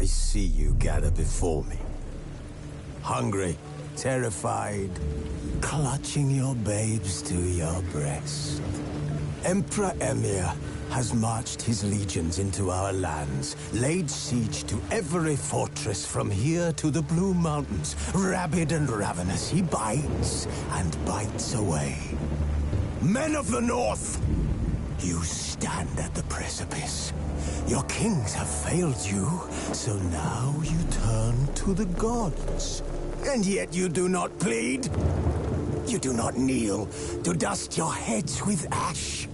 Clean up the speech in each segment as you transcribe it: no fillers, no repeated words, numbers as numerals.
I see you gather before me. Hungry, terrified, clutching your babes to your breast. Emperor Emir has marched his legions into our lands, laid siege to every fortress from here to the Blue Mountains. Rabid and ravenous, he bites and bites away. Men of the North, you stand at the precipice. Your kings have failed you, so now you turn to the gods. And yet you do not plead. You do not kneel to dust your heads with ash.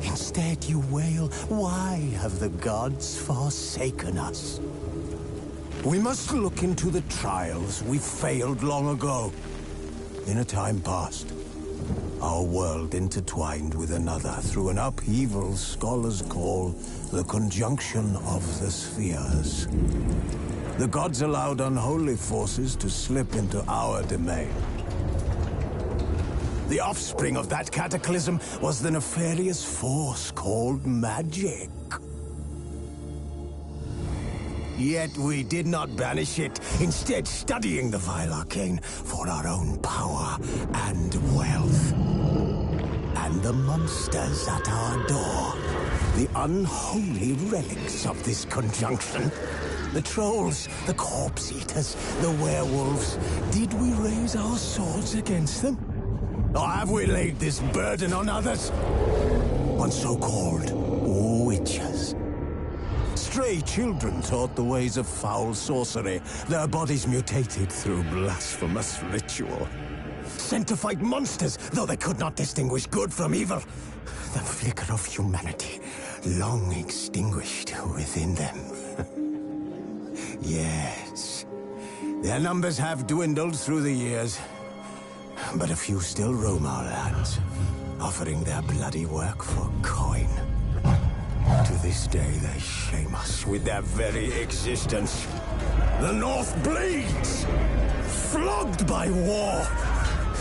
Instead you wail, why have the gods forsaken us? We must look into the trials we failed long ago. In a time past, our world intertwined with another through an upheaval scholars call the conjunction of the spheres. The gods allowed unholy forces to slip into our domain. The offspring of that cataclysm was the nefarious force called magic. Yet we did not banish it, instead studying the vile arcane for our own power and wealth. And the monsters at our door, the unholy relics of this conjunction. The trolls, the corpse-eaters, the werewolves. Did we raise our swords against them? Or have we laid this burden on others? On so-called witches. Stray children taught the ways of foul sorcery, their bodies mutated through blasphemous ritual. Sent to fight monsters, though they could not distinguish good from evil. The flicker of humanity, long extinguished within them. Yes, their numbers have dwindled through the years, but a few still roam our lands, offering their bloody work for coin. To this day, they shame us with their very existence. The North bleeds, flogged by war.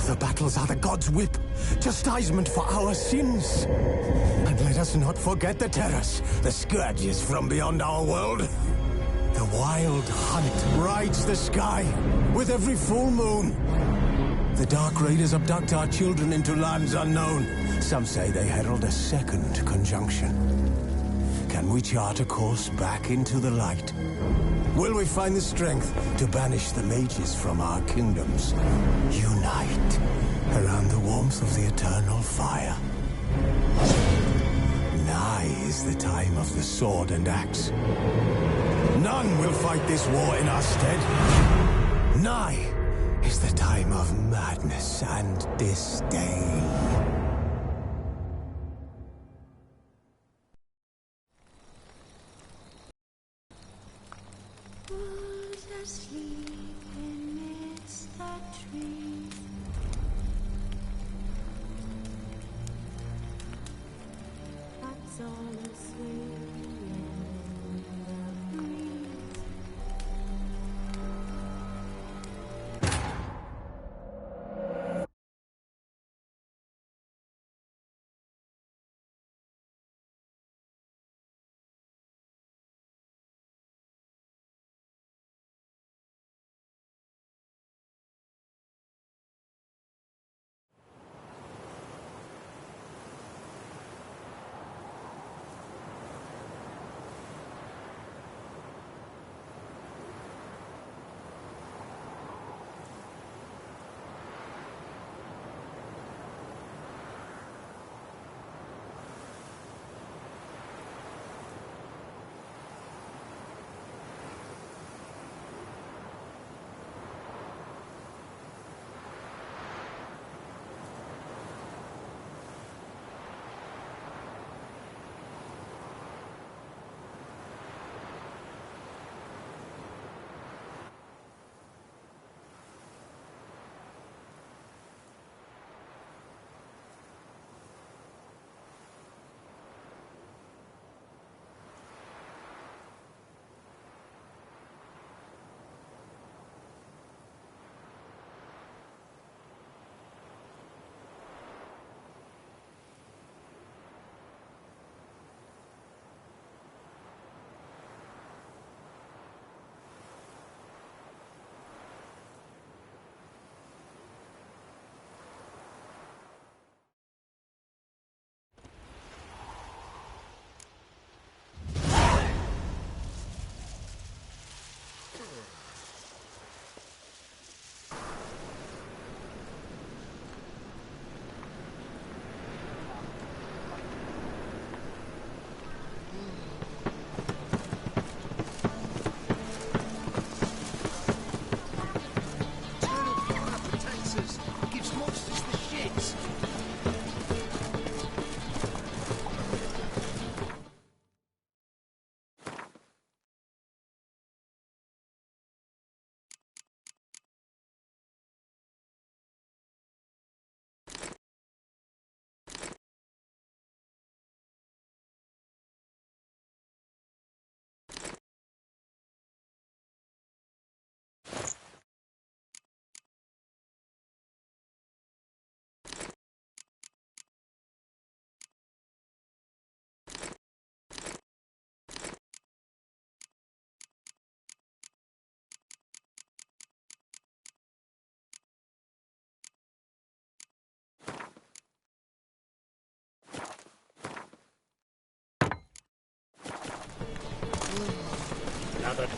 The battles are the gods' whip, chastisement for our sins. And let us not forget the terrors, the scourges from beyond our world. The wild hunt rides the sky with every full moon. The Dark Raiders abduct our children into lands unknown. Some say they herald a second conjunction. Can we chart a course back into the light? Will we find the strength to banish the mages from our kingdoms? Unite around the warmth of the eternal fire. Nigh is the time of the sword and axe. None will fight this war in our stead. Nigh is the time of madness and disdain. Who's asleep amidst the trees? That's all asleep in the breeze.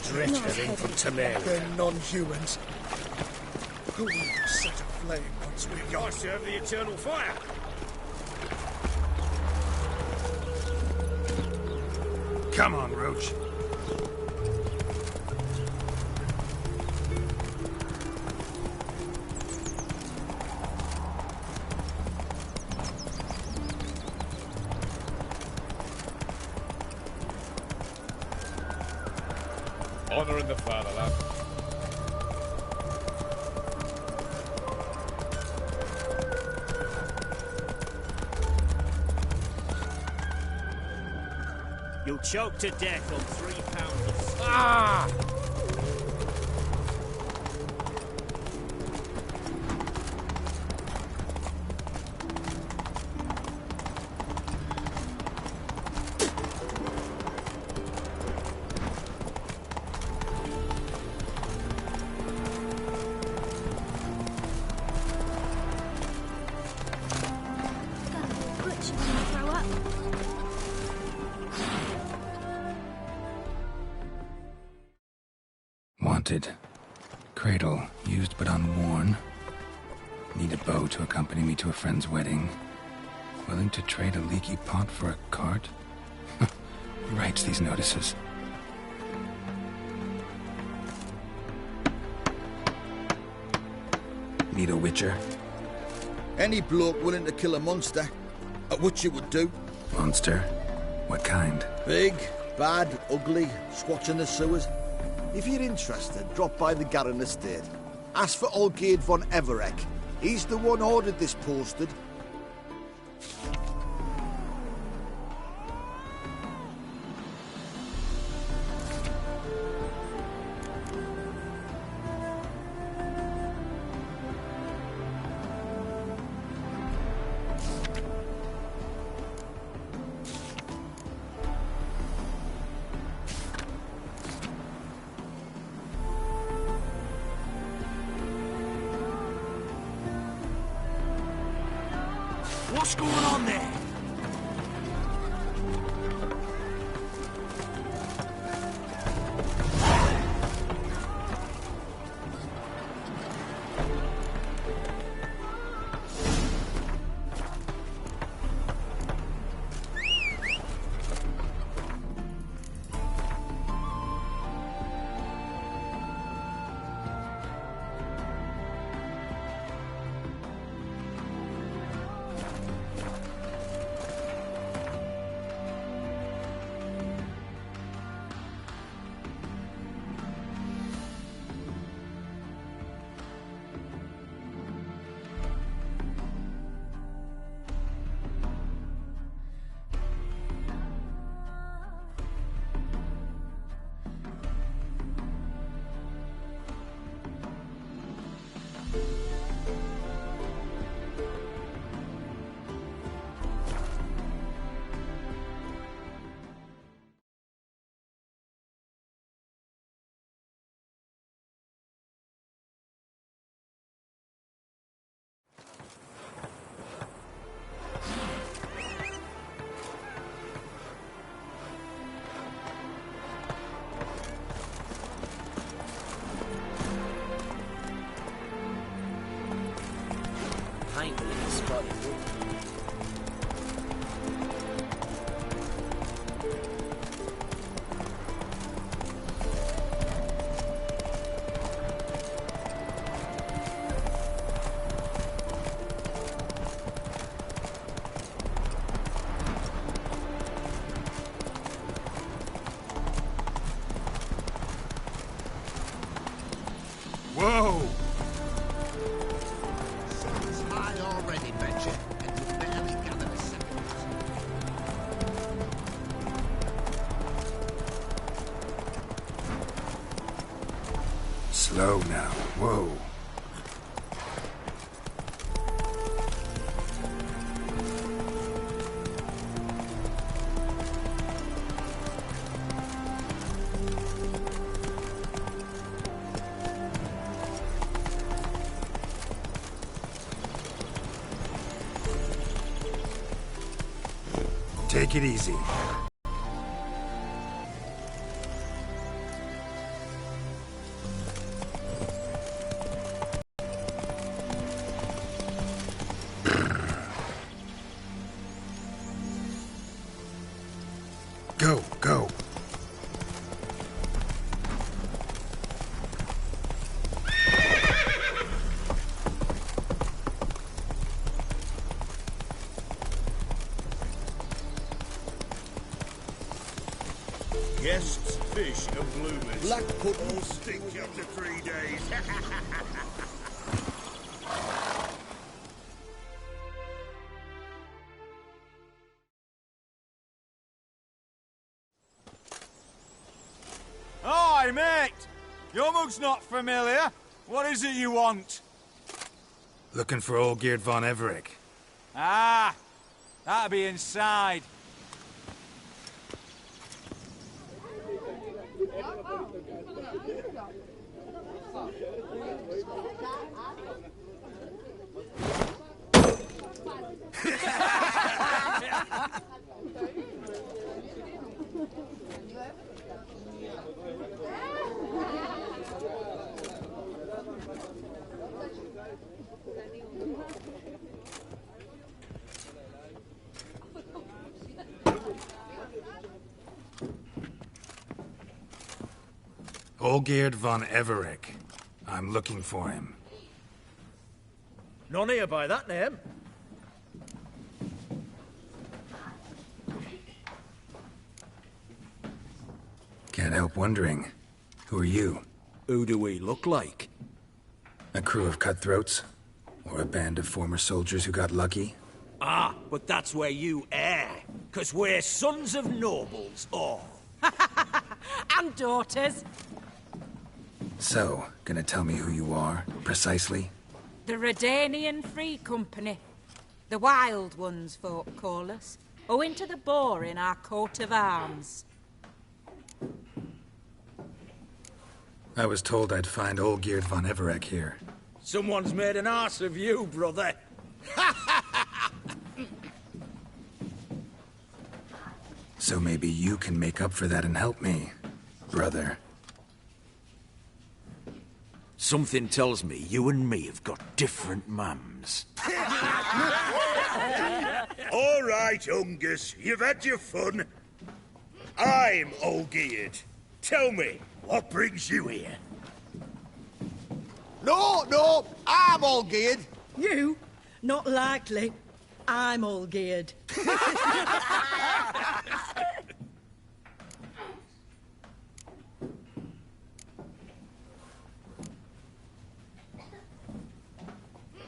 Drifting from Temeria. They're non-humans. Who will set aflame once we're I gone? serve the eternal fire. Come on, Roach. Honoring the fatherland. You'll choke to death on 3 pounds. Ah! Butch, you wanna throw up? Wanted. Cradle, used but unworn. Need a bow to accompany me to a friend's wedding. Willing to trade a leaky pot for a cart? Who writes these notices? Need a witcher? Any bloke willing to kill a monster, at what you would do. Monster? What kind? Big, bad, ugly, squats in the sewers. If you're interested, drop by the Garren estate. Ask for Olgierd von Everek. He's the one ordered this posted. What's going on there? Painfully spotted. Whoa! Sun's high already, betcha, and you've barely gathered a second. Slow now. Whoa. Take it easy. Go, go. Guests, fish, and bloomers. Black pudding. All stink after 3 days. Hi, mate! Your mug's not familiar. What is it you want? Looking for Olgierd von Everec. Ah, that'll be inside. Olgierd von Everec. I'm looking for him. None here by that name. Can't help wondering. Who are you? Who do we look like? A crew of cutthroats? Or a band of former soldiers who got lucky? Ah, but that's where you err. 'Cause we're sons of nobles, all. And daughters. So, gonna tell me who you are, precisely? The Redanian Free Company. The Wild Ones, folk call us. Owing to the boar in our coat of arms. I was told I'd find Olgierd von Everec here. Someone's made an arse of you, brother. So maybe you can make up for that and help me, brother. Something tells me you and me have got different mums. All right, Ungus, you've had your fun. I'm Olgierd. Tell me, what brings you here? No, I'm Olgierd. You? Not likely. I'm Olgierd.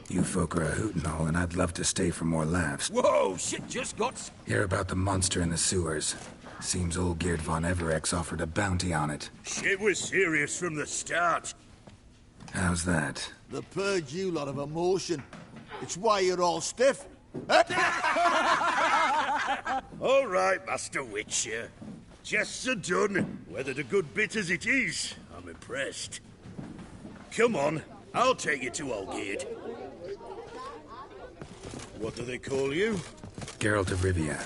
You folk are a hoot and all, and I'd love to stay for more laughs. Whoa, shit just got... Hear about the monster in the sewers. Seems Olgierd von Everec's offered a bounty on it. Shit was serious from the start. How's that? The purge you lot of emotion. It's why you're all stiff. All right, Master Witcher. Jests are done. Whether the good bit as it is, I'm impressed. Come on, I'll take you to Olgierd. What do they call you? Geralt of Rivia.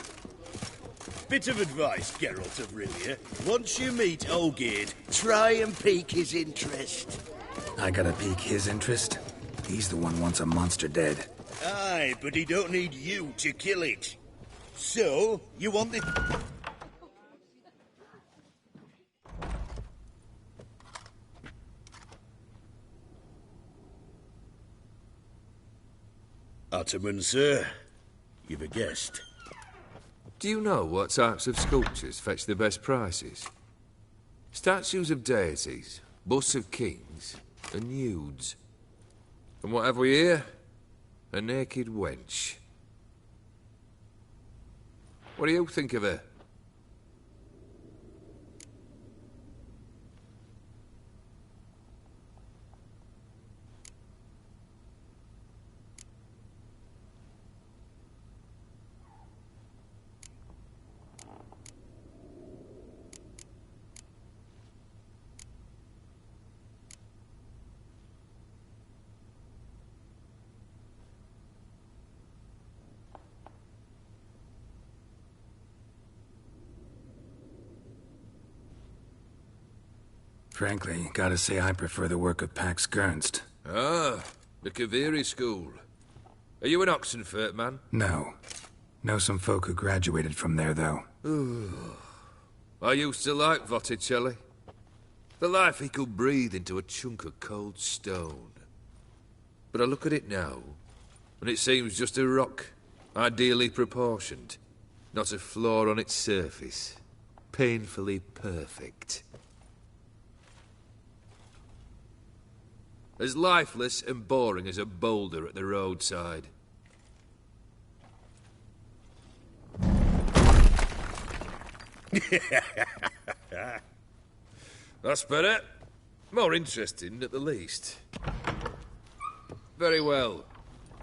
Bit of advice, Geralt of Rivia. Once you meet Olgierd, try and pique his interest. I gotta pique his interest? He's the one wants a monster dead. Aye, but he don't need you to kill it. So, you want this... Ottoman, sir. You've a guest. Do you know what types of sculptures fetch the best prices? Statues of deities, busts of kings, and nudes. And what have we here? A naked wench. What do you think of her? Frankly, gotta say I prefer the work of Pax Gernst. Ah, the Kaviri school. Are you an Oxenfurt man? No. Know some folk who graduated from there, though. I used to like Botticelli. The life he could breathe into a chunk of cold stone. But I look at it now, and it seems just a rock, ideally proportioned. Not a flaw on its surface. Painfully perfect. As lifeless and boring as a boulder at the roadside. That's better. More interesting, at the least. Very well.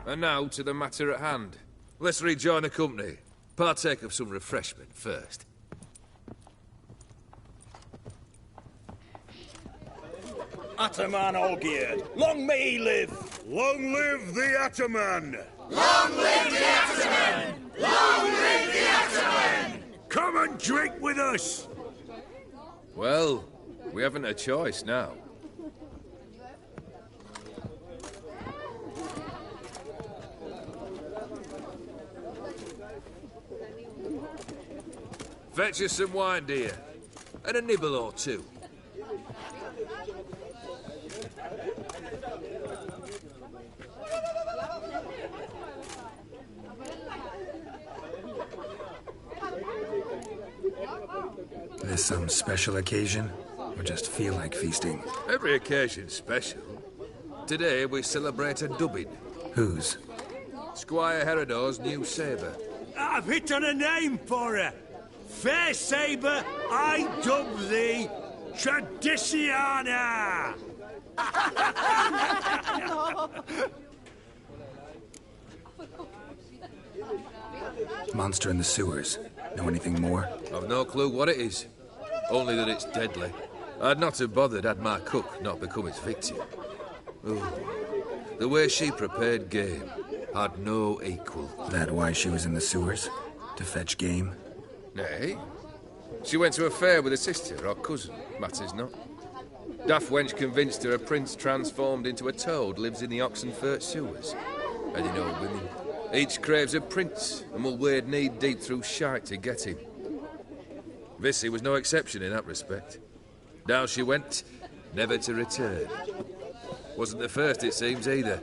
And now to the matter at hand. Let's rejoin the company. Partake of some refreshment first. Ataman Olgierd, long may he live! Long live the Ataman! Long live the Ataman! Long live the Ataman! Come and drink with us! Well, we haven't a choice now. Fetch us some wine, dear. And a nibble or two. This some special occasion? Or just feel like feasting? Every occasion's special. Today we celebrate a dubbing. Whose? Squire Herodor's new sabre. I've hit on a name for her. Fair Sabre, I dub thee Tradiciana! Monster in the sewers. Know anything more? I've no clue what it is. Only that it's deadly. I'd not have bothered had my cook not become its victim. Ooh. The way she prepared game had no equal. That why she was in the sewers? To fetch game? Nay. She went to a fair with a sister or cousin, matters not. Daft wench convinced her a prince transformed into a toad lives in the Oxenfurt sewers. And you know women. Each craves a prince and will wade knee-deep through shite to get him. Vissy was no exception in that respect. Down she went, never to return. Wasn't the first, it seems, either.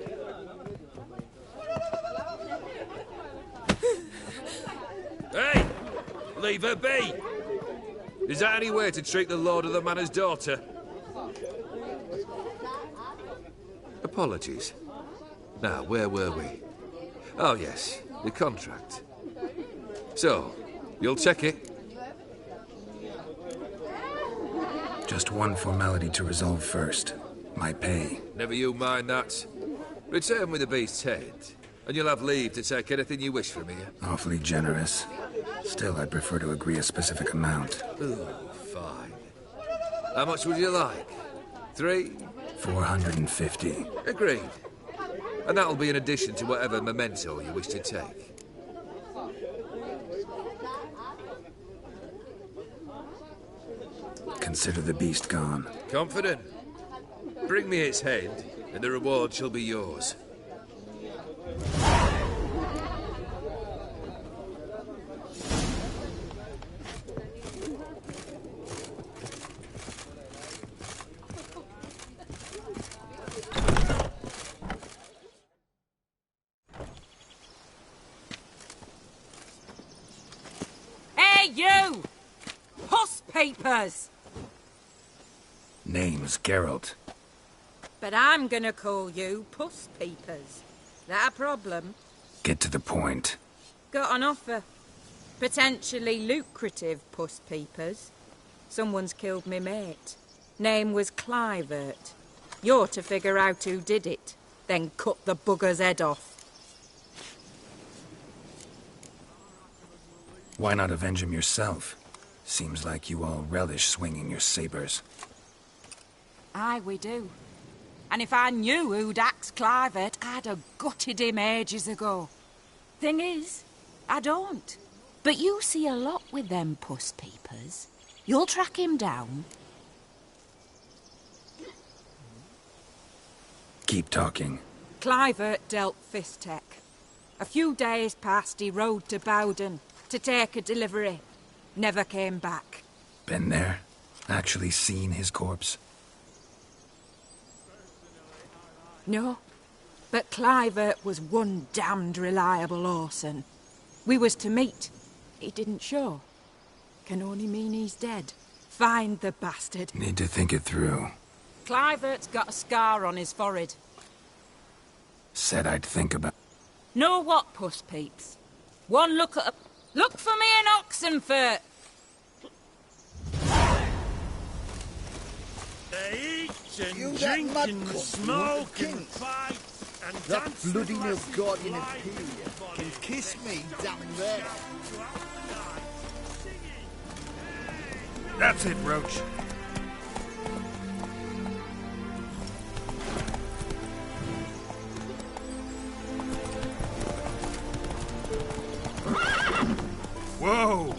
Hey! Leave her be! Is that any way to treat the lord of the manor's daughter? Apologies. Now, where were we? Oh, yes, the contract. So, you'll check it? Just one formality to resolve first. My pay. Never you mind that. Return with the beast's head, and you'll have leave to take anything you wish from here. Awfully generous. Still, I'd prefer to agree a specific amount. Ooh, fine. How much would you like? 3? 450. Agreed. And that'll be in addition to whatever memento you wish to take. Consider the beast gone. Confident? Bring me its head, and the reward shall be yours. Hey, you! Puss papers! Name's Geralt. But I'm gonna call you Puss Peepers. That a problem? Get to the point. Got an offer. Potentially lucrative Puss Peepers. Someone's killed me mate. Name was Clivert. You're to figure out who did it, then cut the bugger's head off. Why not avenge him yourself? Seems like you all relish swinging your sabers. Aye, we do. And if I knew who'd axed Clivert, I'd have gutted him ages ago. Thing is, I don't. But you see a lot with them Puss Peepers. You'll track him down. Keep talking. Clivert dealt Fistek. A few days passed, he rode to Bowden to take a delivery. Never came back. Been there? Actually seen his corpse? No, but Clivert was one damned reliable Orson. We was to meet. He didn't show. Can only mean he's dead. Find the bastard. Need to think it through. Clivert's got a scar on his forehead. Said I'd think about... Know what, Puss Peeps? One look at a... Look for me in Oxenfurt! They eat and You that drink mad and cunt, you smoke want and the fight and That dance bloody the lasses Nilfgaardian blind Imperium and can kiss me down there. That's it, Roach. Whoa!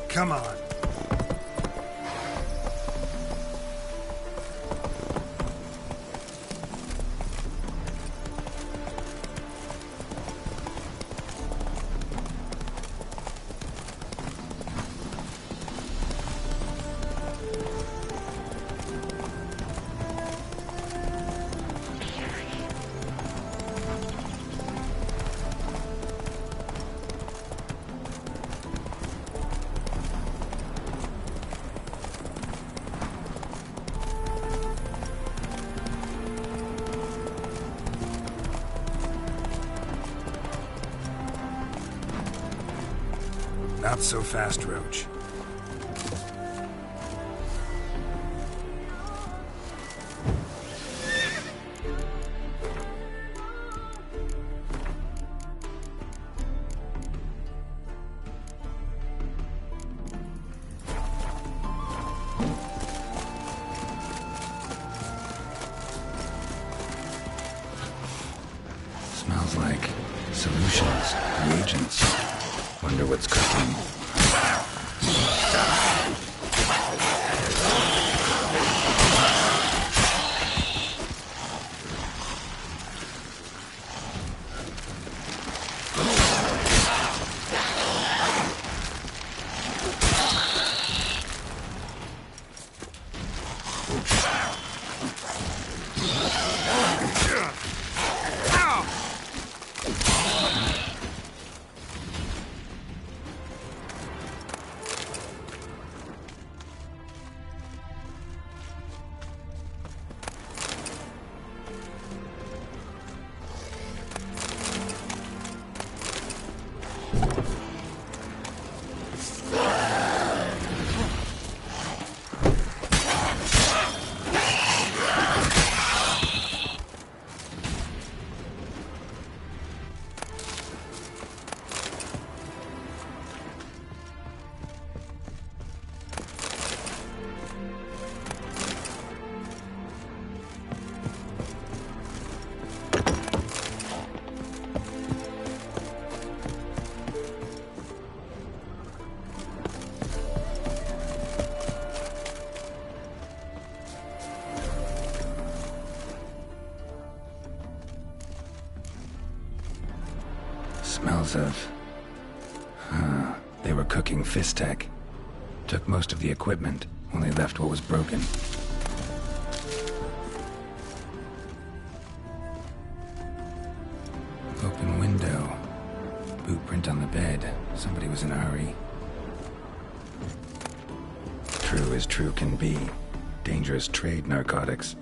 Come on. Not so fast, Roach. Smells like solutions, reagents. Wonder what's cooking. Smells of... They were cooking Fistek. Took most of the equipment, only left what was broken. Open window. Boot print on the bed. Somebody was in a hurry. True as true can be. Dangerous trade, narcotics.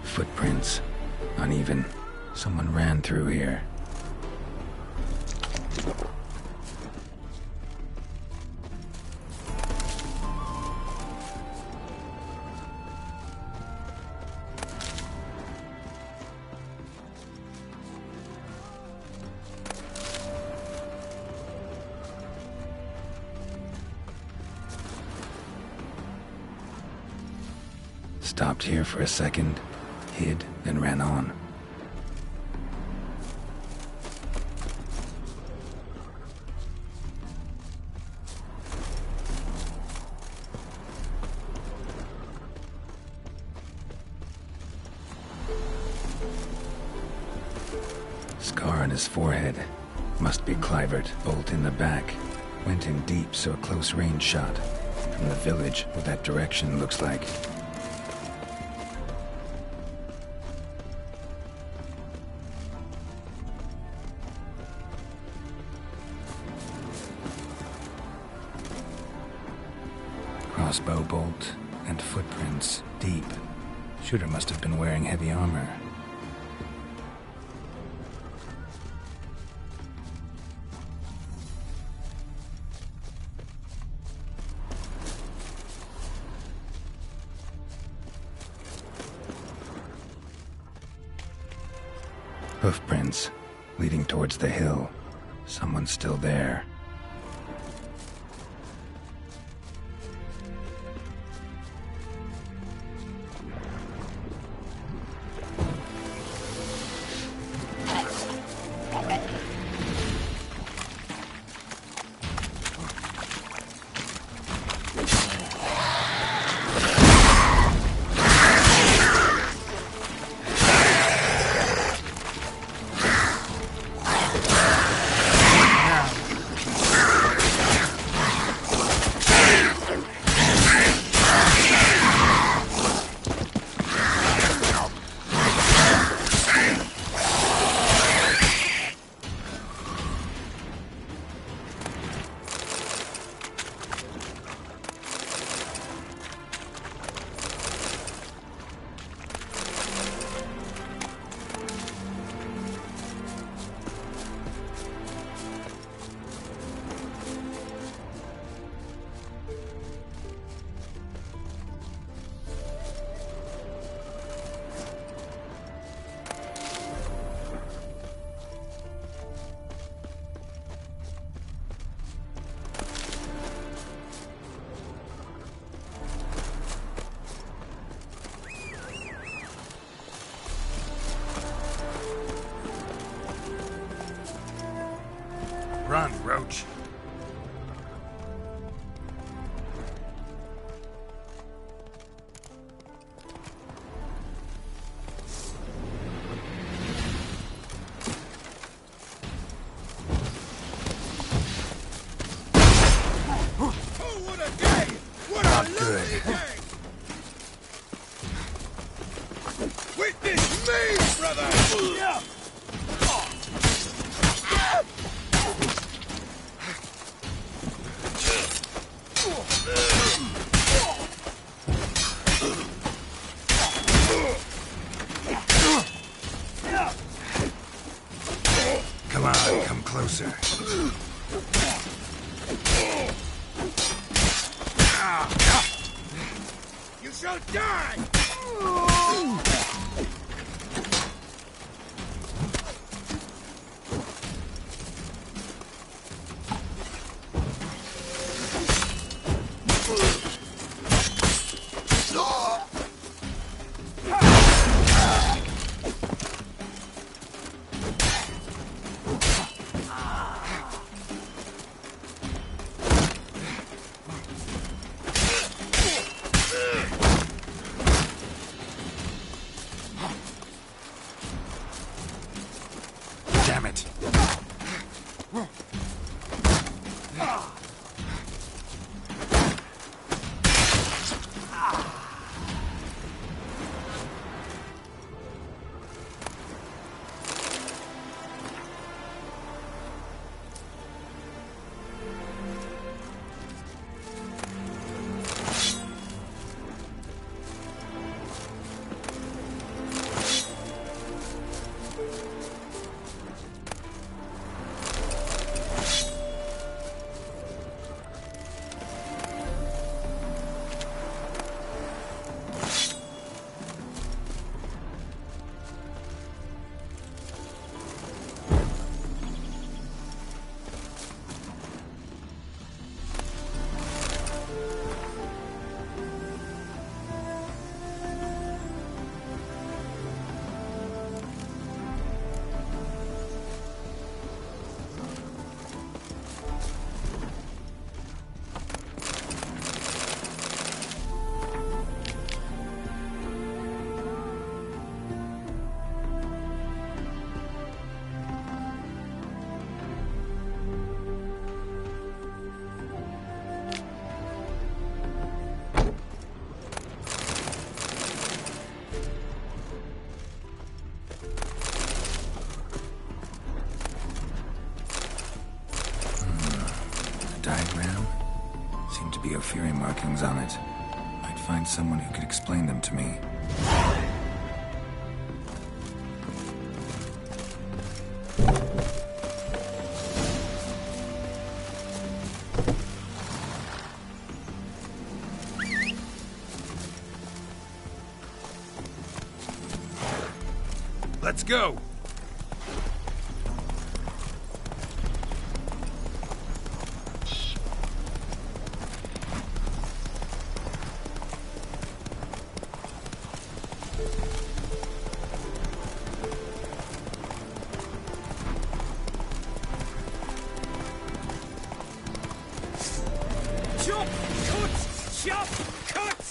Footprints. Uneven. Someone ran through here. Stopped here for a second, hid, then ran on. Scar on his forehead. Must be Clivert. Bolt in the back. Went in deep, so a close range shot. From the village, what that direction looks like. Crossbow bolt and footprints deep. Shooter must have been wearing heavy armor. Hoofprints leading towards the hill. Someone's still there. Run, Roach. Not good. Witness me, brother! Come on, come closer. You shall die! Damn it. to be Ophiri markings on it. I'd find someone who could explain them to me. Let's go! Chop! Cut! Chop! Cut!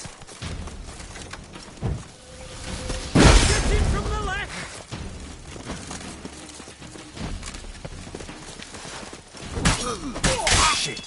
Get in from the left! Shit!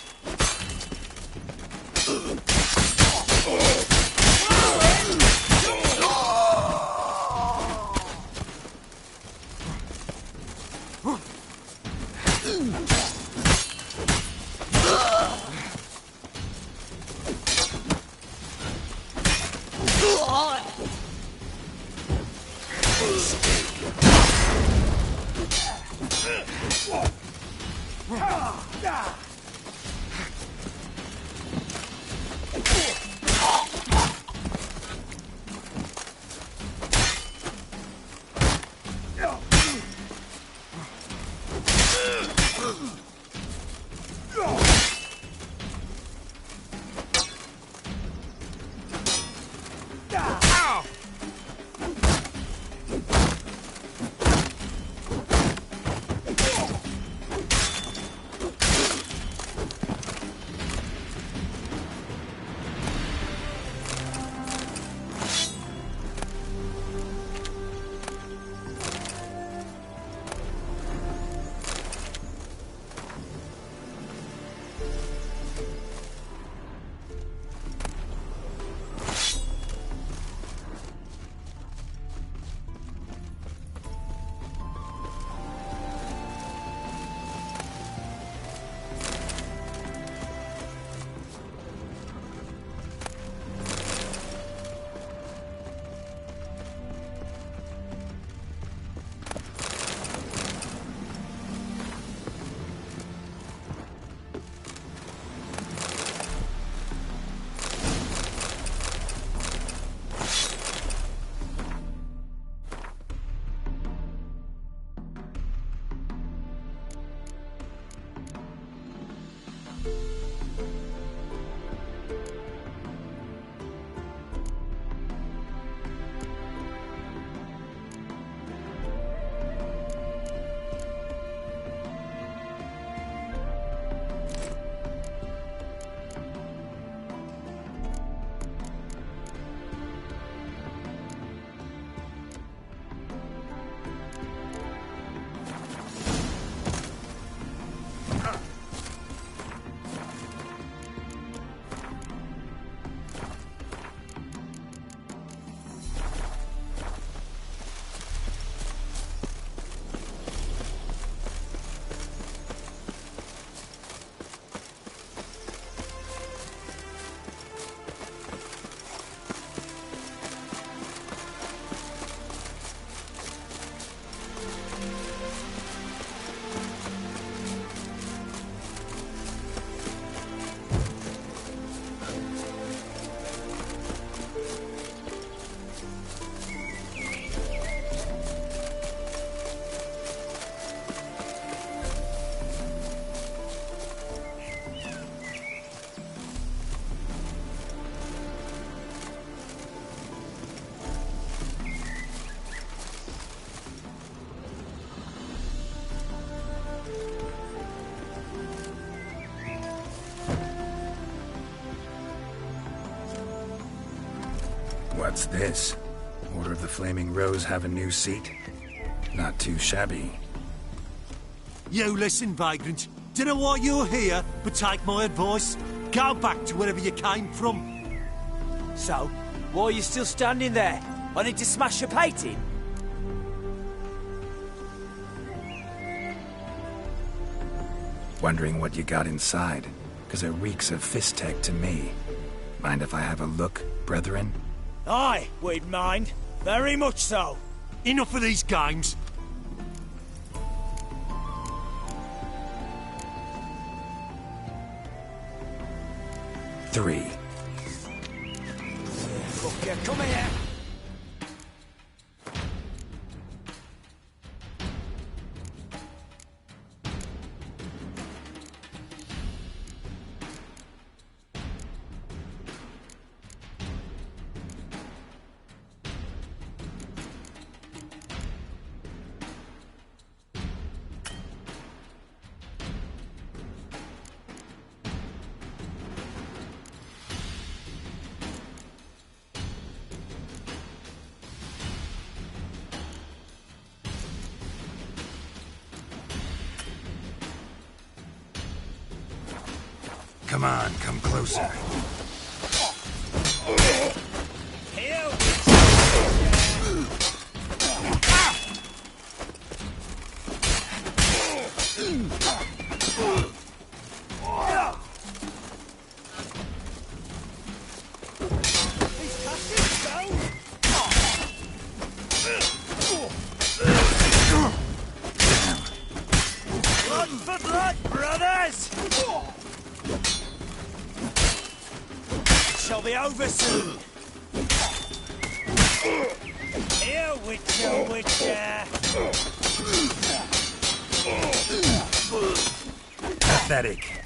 What's this? Order of the Flaming Rose have a new seat? Not too shabby. You listen, vagrant. Dunno why you're here, but take my advice. Go back to wherever you came from. So, why are you still standing there? I need to smash your painting? Wondering what you got inside. because it reeks of Fistech to me. Mind if I have a look, brethren? Aye, we'd mind. Very much so. Enough of these games. Three. Look here, come here. Come on, come closer. Blood for blood, brothers! Shall be over soon. Here, Witcher, Witcher. Pathetic.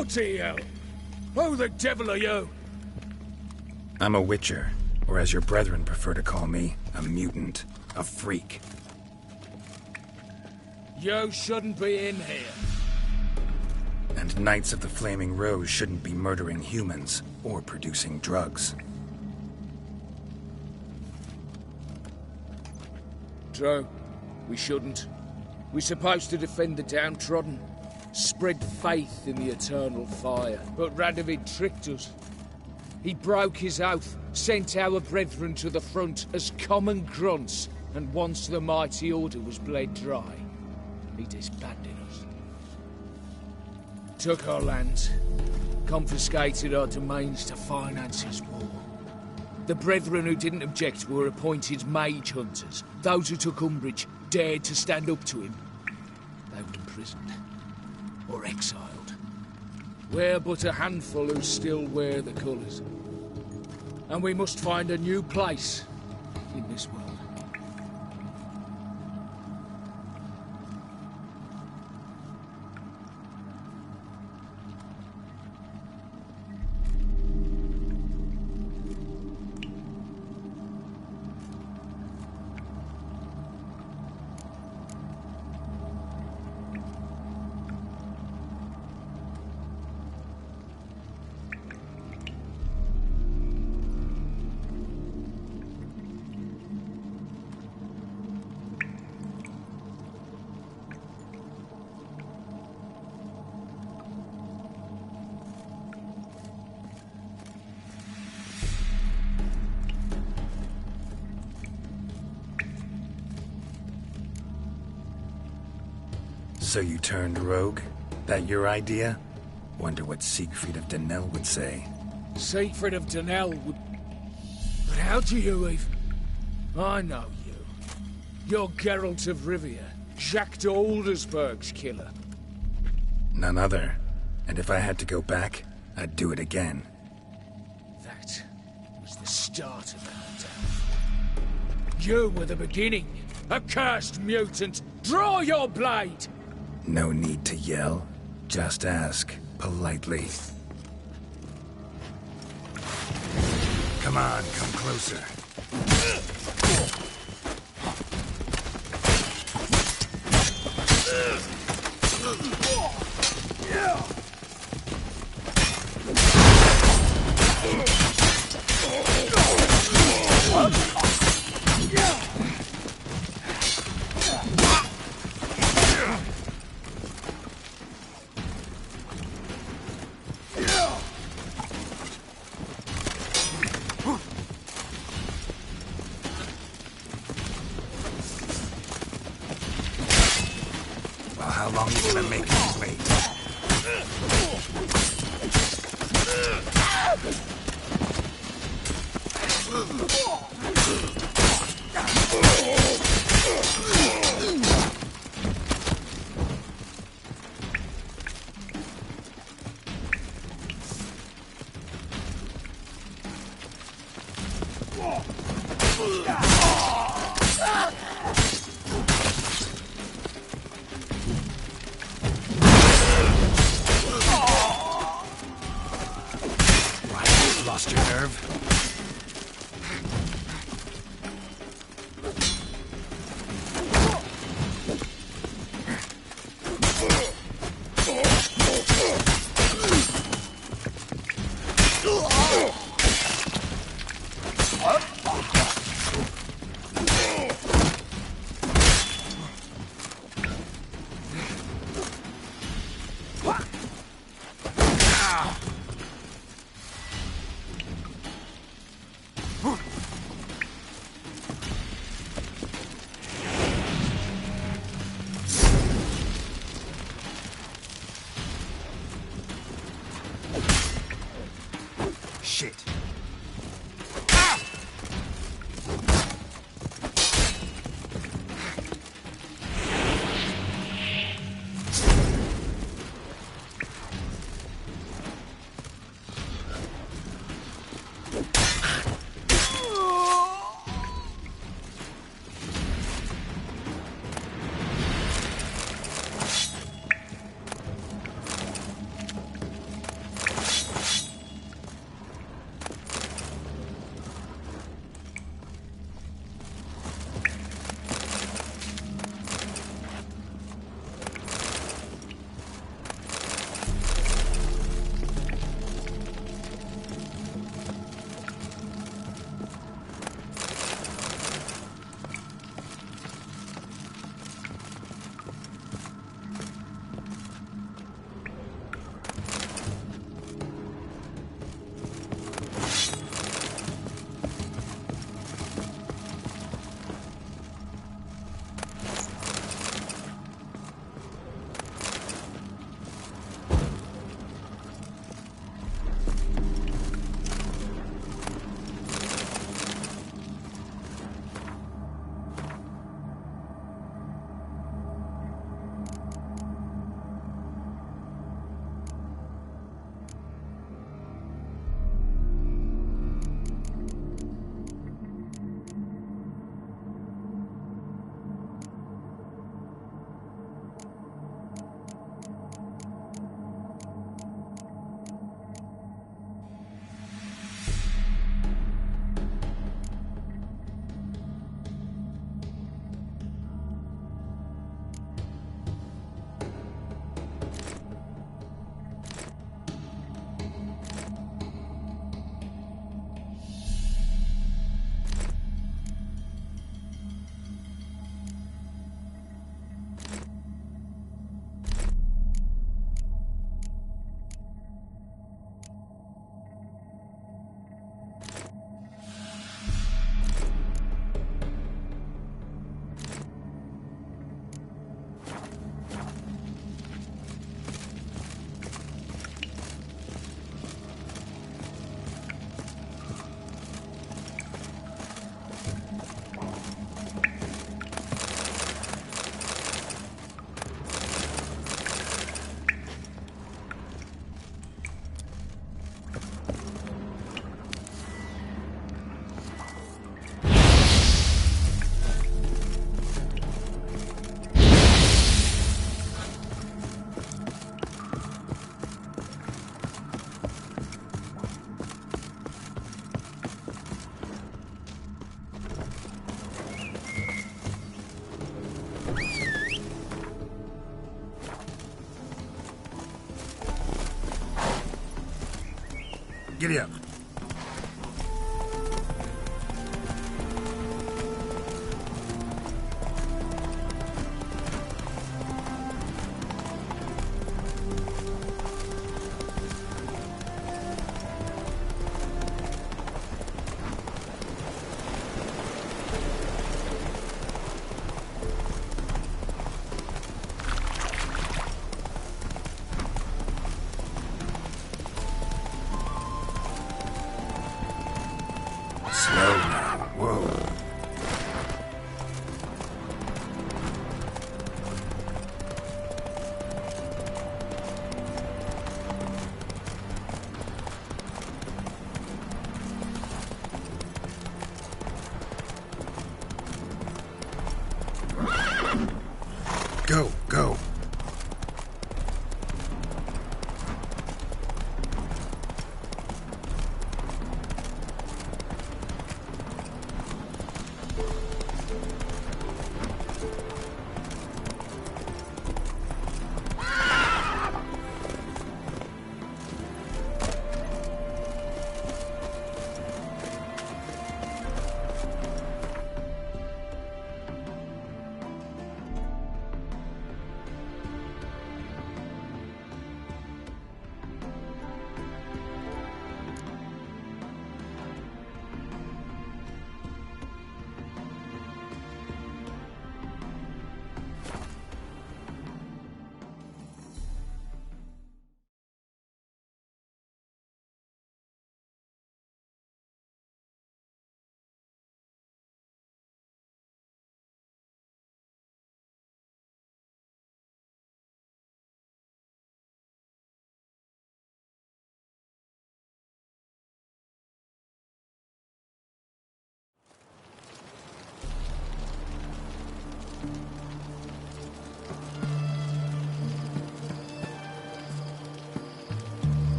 Bloody hell! Who the devil are you? I'm a Witcher, or as your brethren prefer to call me, a mutant, a freak. You shouldn't be in here. And Knights of the Flaming Rose shouldn't be murdering humans or producing drugs. True. We shouldn't. We're supposed to defend the downtrodden, spread faith in the eternal fire. But Radovid tricked us. He broke his oath, sent our brethren to the front as common grunts, and once the mighty order was bled dry, he disbanded us. Took our lands, confiscated our domains to finance his war. The brethren who didn't object were appointed mage hunters. Those who took umbrage dared to stand up to him. They were imprisoned or exiled. We're but a handful who still wear the colours. And we must find a new place in this world. So you turned rogue? That your idea? Wonder what Siegfried of Denel would say. Siegfried of Denel would... But how do you even... I know you. You're Geralt of Rivia, Jacques de Aldersberg's killer. None other. And if I had to go back, I'd do it again. That was the start of our death. You were the beginning. Accursed mutant! Draw your blade! No need to yell. Just ask, politely. Come on, come closer. How long are you gonna make me wait? Lost your nerve? Giddy up. Slow now. Whoa. Go, go.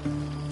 Fuck.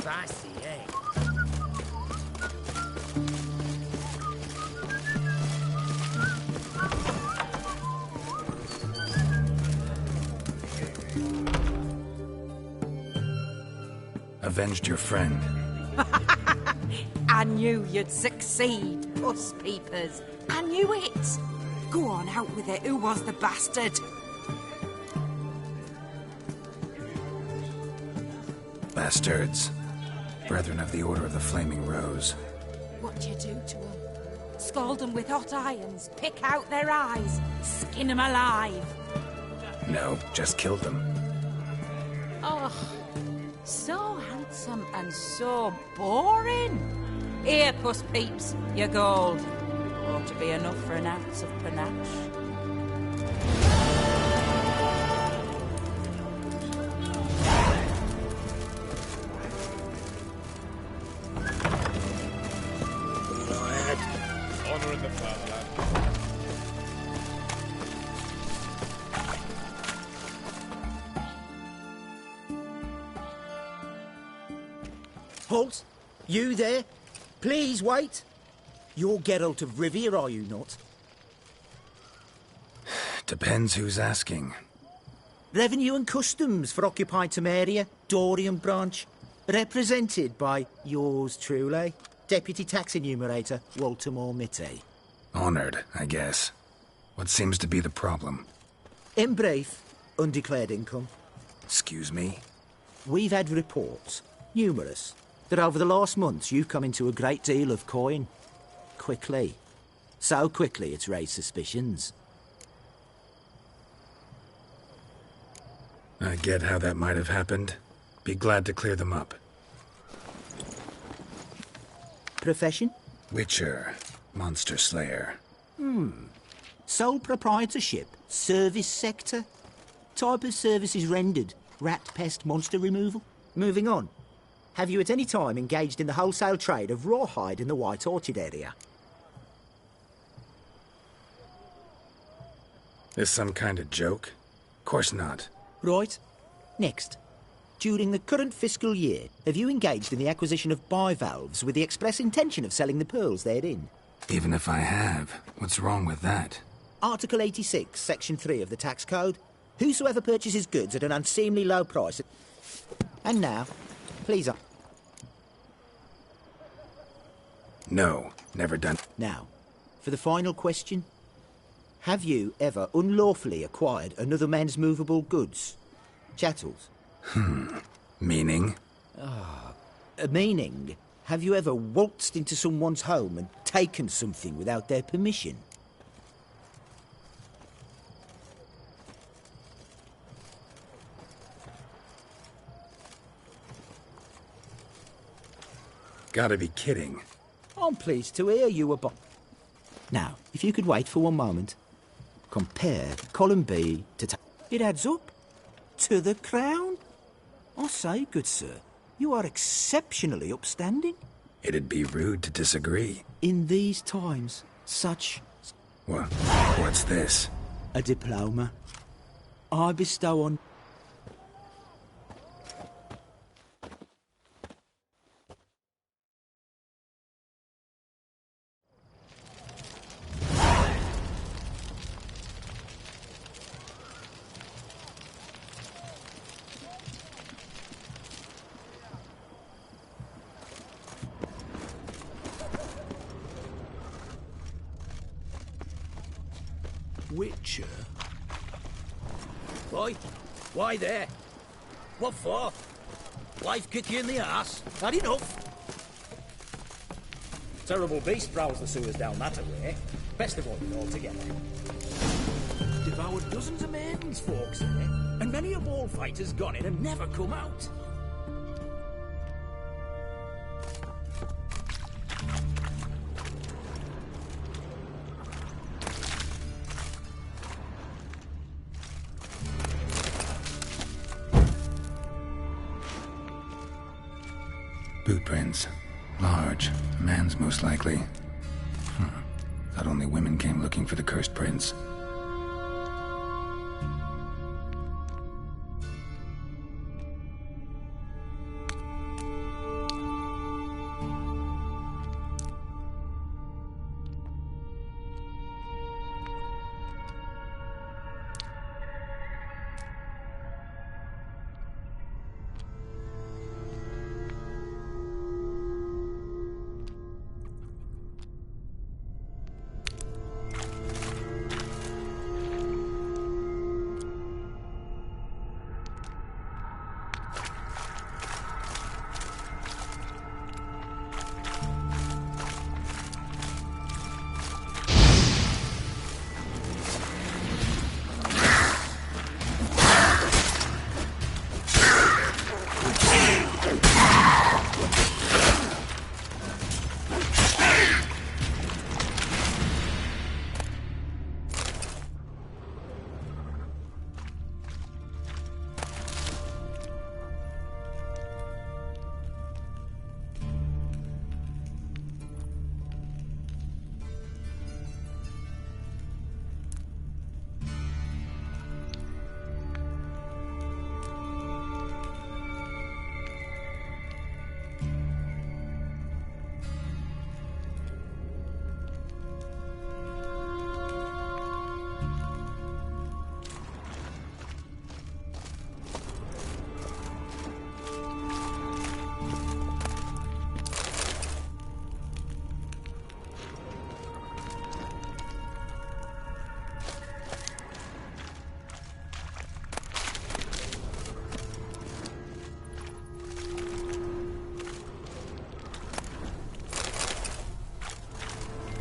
Spicy, eh? Avenged your friend. I knew you'd succeed, Puss Peepers. I knew it. Go on, out with it. Who was the bastard? Bastards. Brethren of the Order of the Flaming Rose. What'd you do to them? Scald them with hot irons, pick out their eyes, skin them alive. No, just killed them. Oh, so handsome and so boring. Here, Puss Peeps, your gold. Ought to be enough for an ounce of panache. Honor in the fatherland. Halt! You there? Please wait. You're Geralt of Rivia, are you not? Depends who's asking. Revenue and Customs for occupied Temeria, Dorian branch. Represented by yours truly, Deputy Tax Enumerator Walter Mitty. Honored, I guess. What seems to be the problem? In brief, undeclared income. Excuse me? We've had reports, numerous, that over the last months you've come into a great deal of coin. Quickly. So quickly it's raised suspicions. I get how that might have happened. Be glad to clear them up. Profession? Witcher. Monster Slayer. Sole proprietorship? Service sector? Type of services rendered? Rat, pest, monster removal? Moving on. Have you at any time engaged in the wholesale trade of rawhide in the White Orchard area? This some kind of joke? Course not. Right. Next. During the current fiscal year, have you engaged in the acquisition of bivalves with the express intention of selling the pearls therein? Even if I have, what's wrong with that? Article 86, Section 3 of the Tax Code. Whosoever purchases goods at an unseemly low price... And now, please... No, never done. Now, for the final question. Have you ever unlawfully acquired another man's movable goods? Chattels? Meaning? Meaning, have you ever waltzed into someone's home and taken something without their permission? Gotta be kidding. I'm pleased to hear you were Now, if you could wait for one moment. Compare column B to... It adds up. To the crown. I say, good sir, you are exceptionally upstanding. It'd be rude to disagree. In these times, such... What's this? A diploma. I bestow on... Witcher? Boy, why there? What for? Life kick you in the arse? Had enough? Terrible beast prowls the sewers down that way. Best avoid it altogether. Devoured dozens of maidens, folks say, and many a wall fighter's gone in and never come out. Boot prints. Large. A man's most likely. Thought only women came looking for the cursed prince.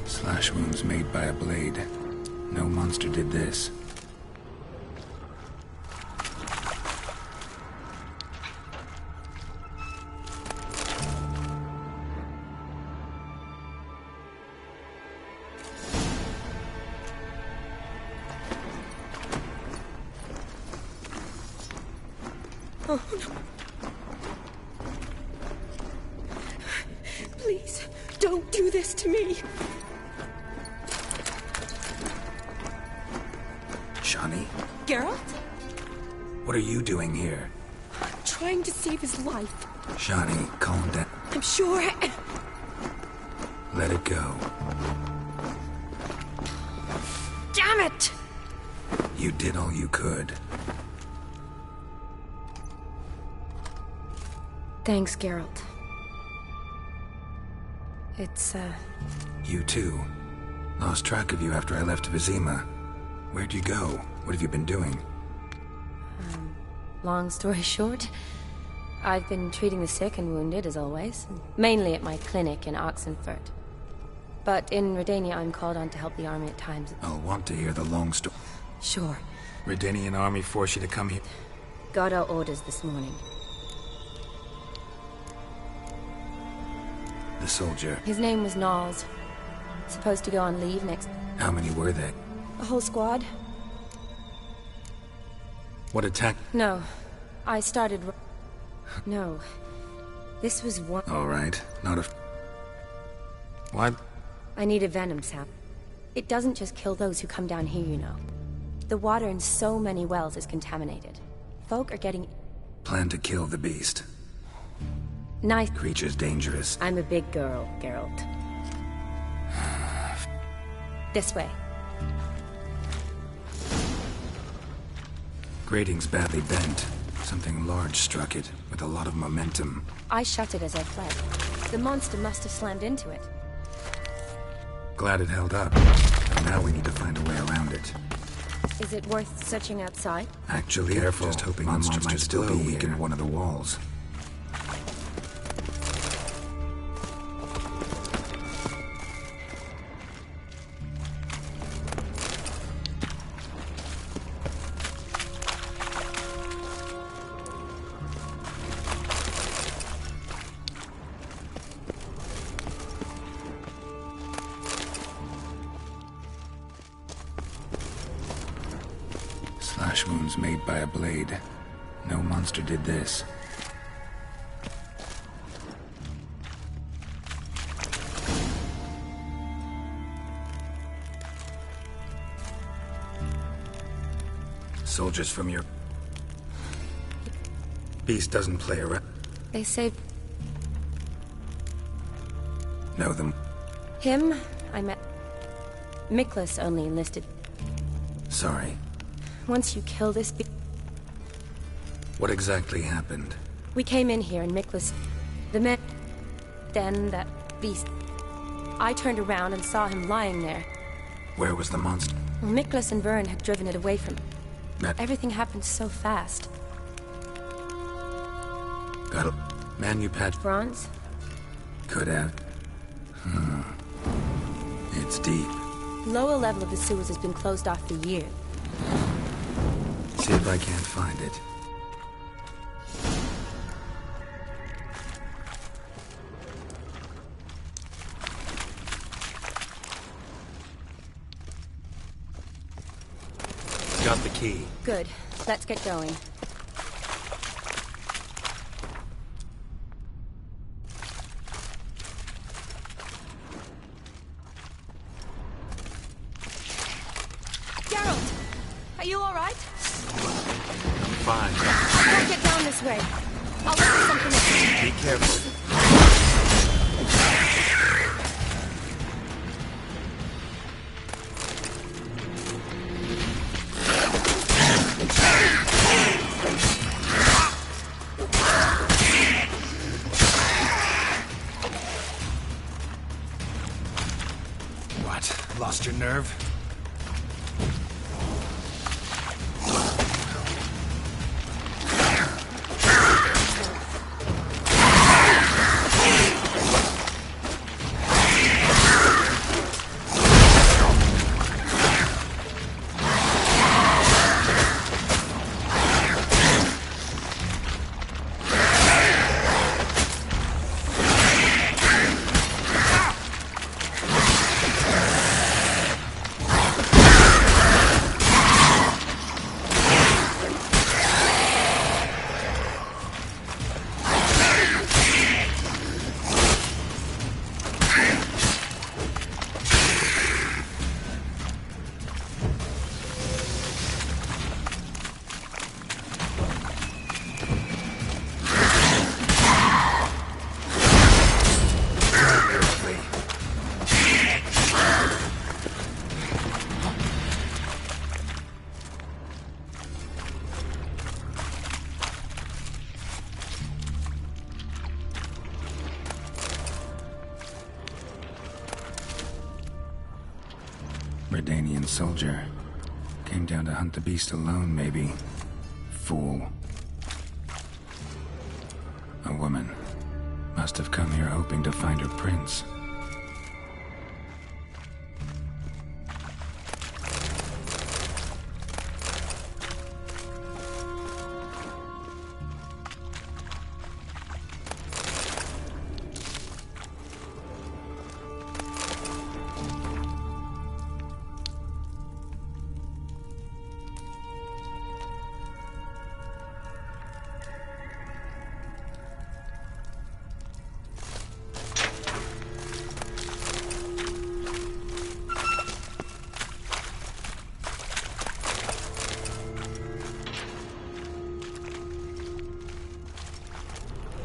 Slash wounds made by a blade. No monster did this. Oh, no. Please, don't do this to me. Shani? Geralt? What are you doing here? trying to save his life. Shani, calm down. I'm sure. Let it go. Damn it! You did all you could. Thanks, Geralt. It's, You too. Lost track of you after I left Vizima. Where'd you go? What have you been doing? Long story short, I've been treating the sick and wounded, as always. Mainly at my clinic in Oxenfurt. But in Redania, I'm called on to help the army at times. I'll want to hear the long story. Sure. Redanian army forced you to come here? Got our orders this morning. The soldier. His name was Nals. Supposed to go on leave next... How many were they? A whole squad? What attack? No. I started... No. This was one... All right. Not a... What? I need a venom sap. It doesn't just kill those who come down here, you know. The water in so many wells is contaminated. Folk are getting... Plan to kill the beast. Nice. Creature's dangerous. I'm a big girl, Geralt. This way. Grating's badly bent. Something large struck it, with a lot of momentum. I shut it as I fled. The monster must have slammed into it. Glad it held up. Now we need to find a way around it. Is it worth searching outside? Actually, careful. Just hoping the monster might still be weak in one of the walls. Slash wounds made by a blade. No monster did this. Soldiers from your... Beast doesn't play around. They saved... Know them? Him, I met... Miklas only enlisted. Sorry. Once you kill this What exactly happened? We came in here and Miklas... The men... Then that beast... I turned around and saw him lying there. Where was the monster? Well, Miklas and Vern had driven it away from... That... Everything happened so fast. Got a... Manupatch... Bronze? Could have. It's deep. Lower level of the sewers has been closed off for years. See if I can't find it. Got the key. Good. Let's get going. Geralt! Are you all right? Fine. Don't get down this way. I'll look for something else. Be careful. What? Lost your nerve? Redanian soldier. Came down to hunt the beast alone, maybe. Fool. A woman. Must have come here hoping to find her prince.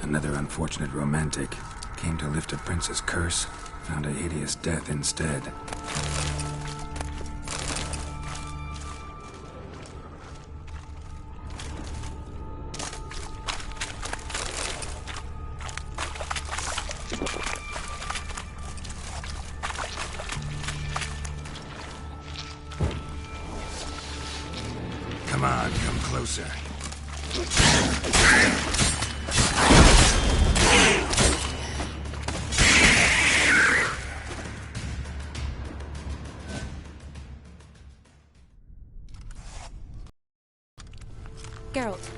Another unfortunate romantic. Came to lift a prince's curse, found a hideous death instead. Come on, come closer. Geralt,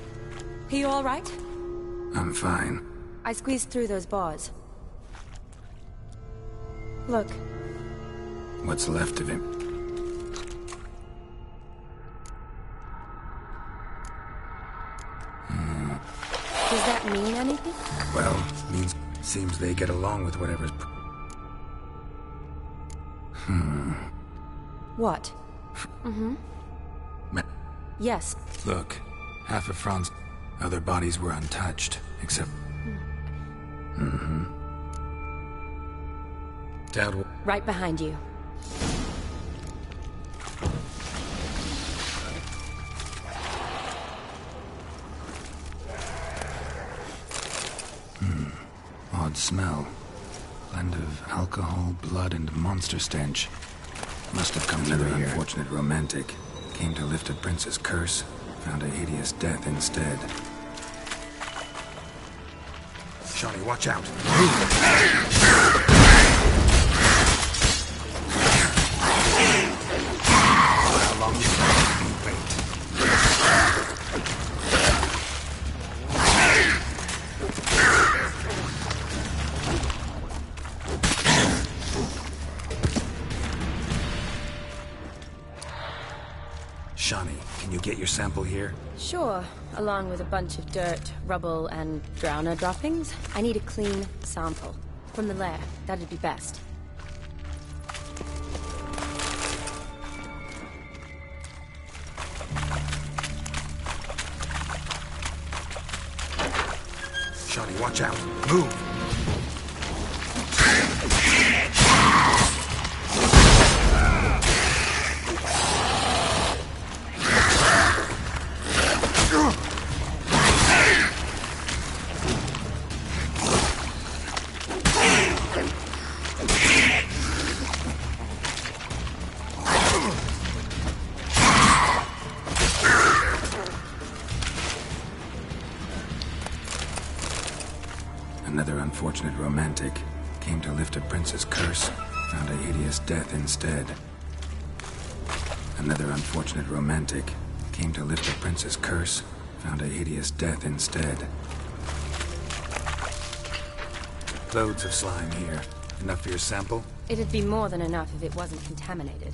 are you all right? I'm fine. I squeezed through those bars. Look. What's left of him? Does that mean anything? Well, seems they get along with whatever's... What? Mm-hmm. Yes. Look, half of Franz' other bodies were untouched, except... Dad... Right behind you. Odd smell. Blend of alcohol, blood, and monster stench. Must have come another unfortunate romantic. Came to lift a prince's curse, found a hideous death instead. Shawnee, watch out! How long you wait? Shawnee, can you get your sample here? Sure, along with a bunch of dirt, rubble, and drowner droppings. I need a clean sample. From the lair, that'd be best. Shawnee, watch out. Move! Another unfortunate romantic. Came to lift a prince's curse, found a hideous death instead. Another unfortunate romantic. Came to lift a prince's curse, found a hideous death instead. Loads of slime here. Enough for your sample? It'd be more than enough if it wasn't contaminated.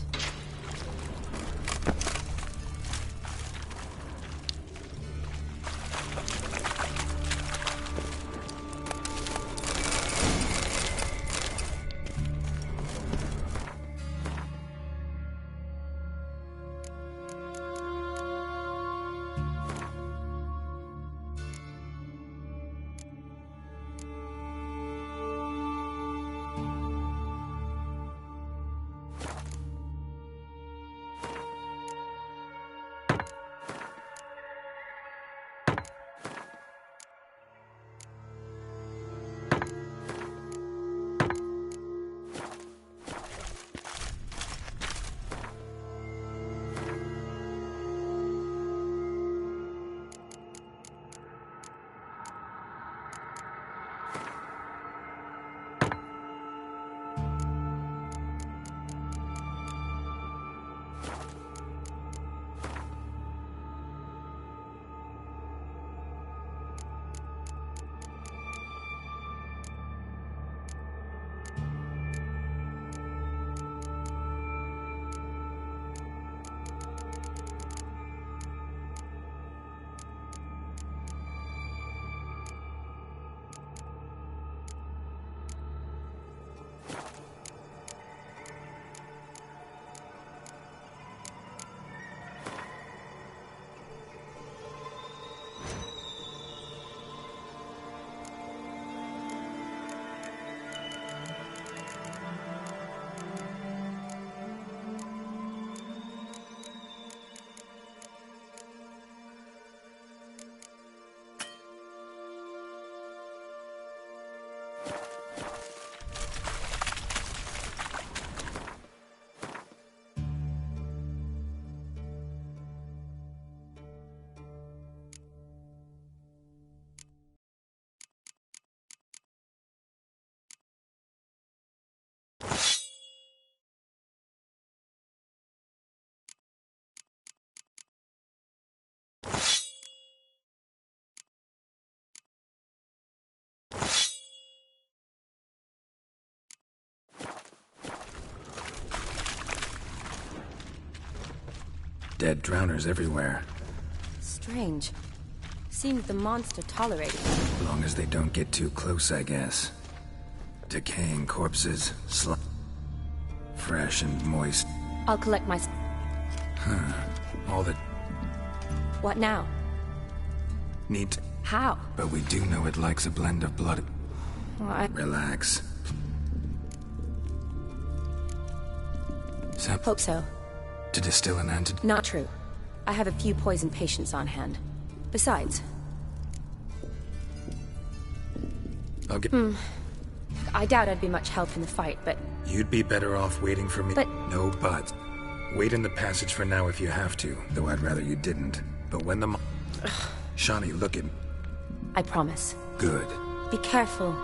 Dead drowners everywhere. Strange. Seems the monster tolerated it. As long as they don't get too close, I guess. Decaying corpses, fresh and moist. I'll collect my... Huh. All the... What now? Neat. How? But we do know it likes a blend of blood. Well, Relax. Hope so. To distill an antidote? Not true. I have a few poison patients on hand. Besides... I'll get... I doubt I'd be much help in the fight, but... You'd be better off waiting for me. But... No but. Wait in the passage for now if you have to, though I'd rather you didn't. But when the... Shawnee, look at me. I promise. Good. Be careful.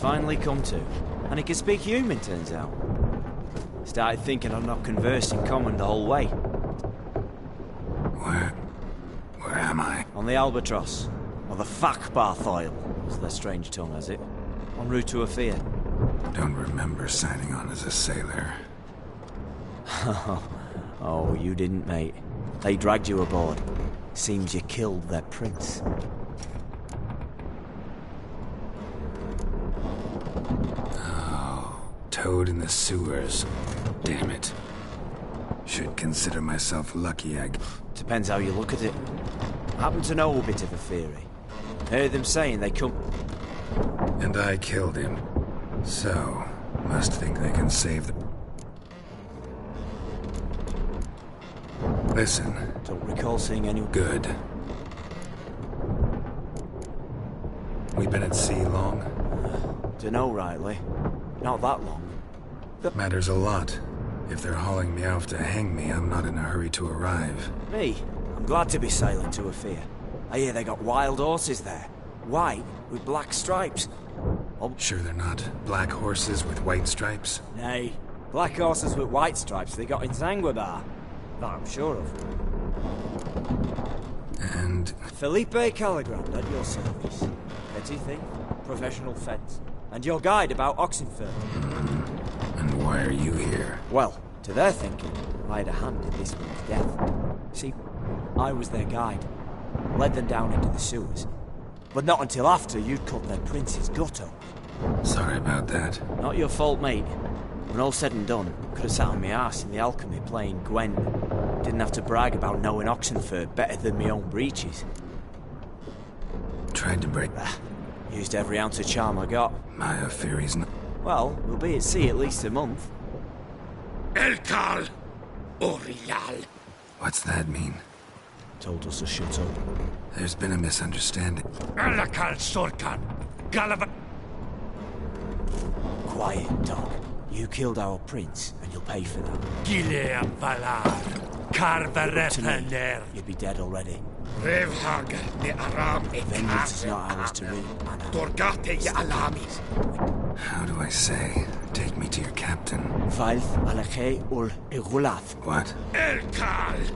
finally come to. And he can speak human, turns out. Started thinking I'd not conversed in common the whole way. Where am I? On the Albatross. Or the Fakbarth Isle, as their strange tongue has it. En route to Ophir. Don't remember signing on as a sailor. Oh, you didn't, mate. They dragged you aboard. Seems you killed their prince. Oh, toad in the sewers. Damn it. Should consider myself lucky, Depends how you look at it. I happen to know a bit of a theory. Heard them saying they come... And I killed him. So, must think they can save the... Listen. Don't recall seeing anyone... Good. We been at sea long? Dunno rightly. Not that long. That matters a lot. If they're hauling me off to hang me, I'm not in a hurry to arrive. Me? I'm glad to be sailing to Ophir. I hear they got wild horses there. White, with black stripes. Oh. Sure they're not black horses with white stripes? Nay, black horses with white stripes they got in Zanguebar. That I'm sure of. And... Felipe Caligrand at your service. Petty thief, professional fence, and your guide about Oxenford. And why are you here? Well, to their thinking, I had a hand in this one's death. See, I was their guide. Led them down into the sewers. But not until after you'd cut their prince's gut open. Sorry about that. Not your fault, mate. When all said and done, could have sat on my arse in the alchemy playing Gwent. Didn't have to brag about knowing Oxenford better than my own breeches. Tried to break... Used every ounce of charm I got. My theory's not... Well, we'll be at sea at least a month. Elkal Orilal. What's that mean? Told us to shut up. There's been a misunderstanding. Alakal Sorkan. Galava. Quiet, dog. You killed our prince, and you'll pay for that. Gileam Valar. Carverepener. You'd be dead already. Revhag ne Aram e Vengeance is not ours to reap. Dorgate ya Alamis. How do I say? Take me to your captain. Valth Alakhe ul Igulath. What? Elkal.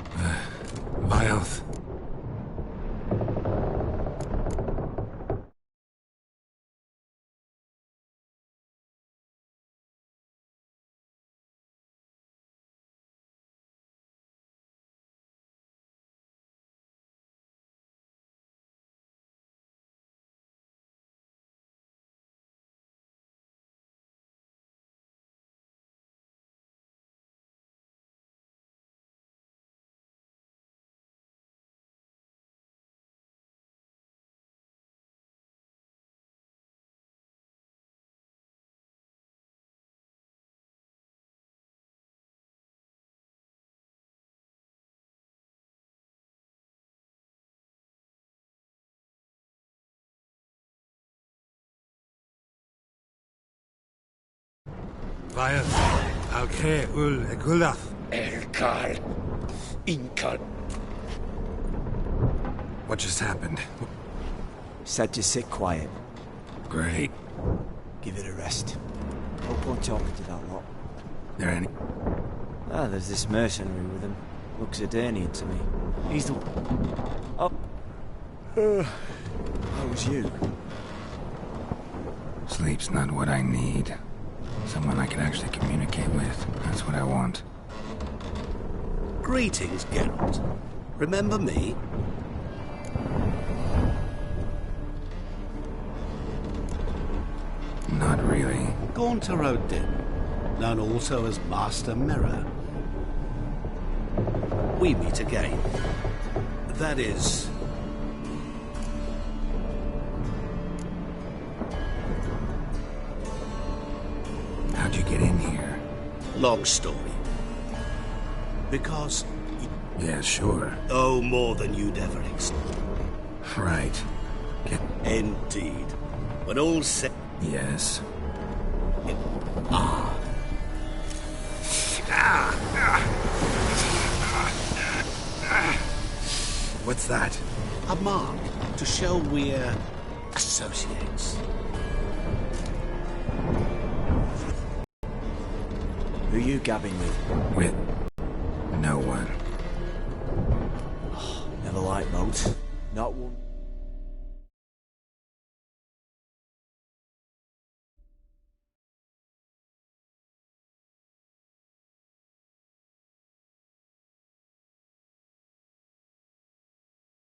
Vilth. Vilth. Alkhe ul Egulath. Elkal. Inkal. What just happened? Said to sit quiet. Great. Give it a rest. No point talking to that lot. There any... There's this mercenary with him. Looks Eternian to me. He's the... Oh. How was you? Sleep's not what I need. Someone I can actually communicate with. That's what I want. Greetings, Geralt. Remember me? Not really. Gaunter O'Dim, known also as Master Mirror. We meet again. That is... How'd you get in here? Long story. Because... Yeah, sure. Oh, more than you'd ever expect. Right. Indeed. When all's said... Yes. What's that? A mark to show we're associates. Who you gabbing with? With no one. Never liked moats. Not one.